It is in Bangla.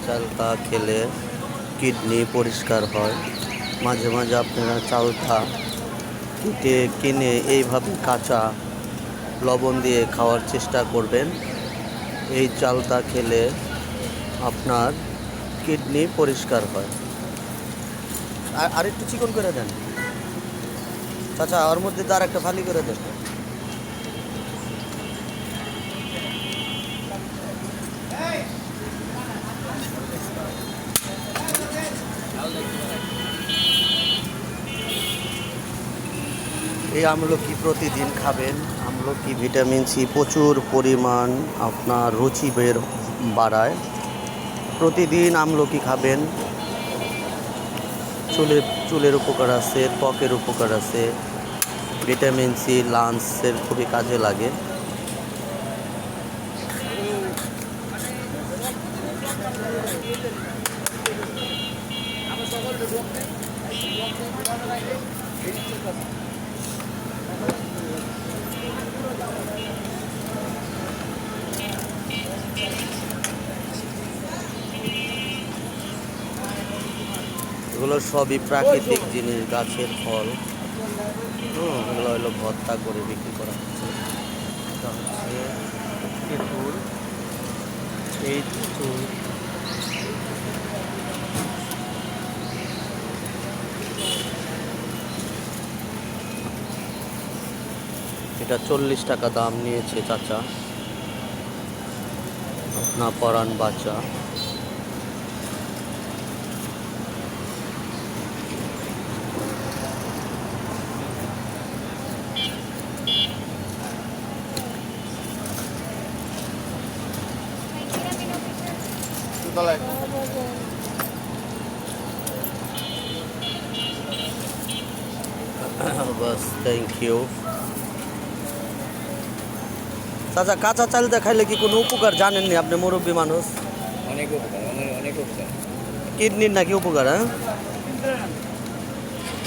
চালটা খেলে কিডনি পরিষ্কার হয়। মাঝে মাঝে আপনারা চালটা কিনে এইভাবে কাঁচা লবণ দিয়ে খাওয়ার চেষ্টা করবেন। এই চালটা খেলে আপনার কিডনি পরিষ্কার হয়। আর একটু চিকন করে দেন চাচা, ওর মধ্যে তার একটা ফালি করে দেন। এই আমলকি প্রতিদিন খাবেন। আমলকি ভিটামিন সি প্রচুর পরিমাণ আপনার রুচি বাড়ায়। প্রতিদিন আমলকি খাবেন। চুলের উপকার আছে, ত্বকের উপকার আছে। ভিটামিন সি লাংসের খুবই কাজে লাগে। এগুলো সবই প্রাকৃতিক জিনিস, গাছের ফল। এগুলো হলো ভর্তা করে বিক্রি করা হচ্ছে। এটা হচ্ছে তেঁতুল। এই তেঁতুল এটা 40 টাকা দাম নিয়েছে চাচা। আপনার পরাণ বাচ্চা। বাস, থ্যাংক ইউ চাচা। কাঁচা চালটা খাইলে কি কোনো উপকার জানেননি আপনি? মুরব্বী মানুষ। অনেক উপকার, অনেক উপকার। কিডনির নাকি উপকার? হ্যাঁ।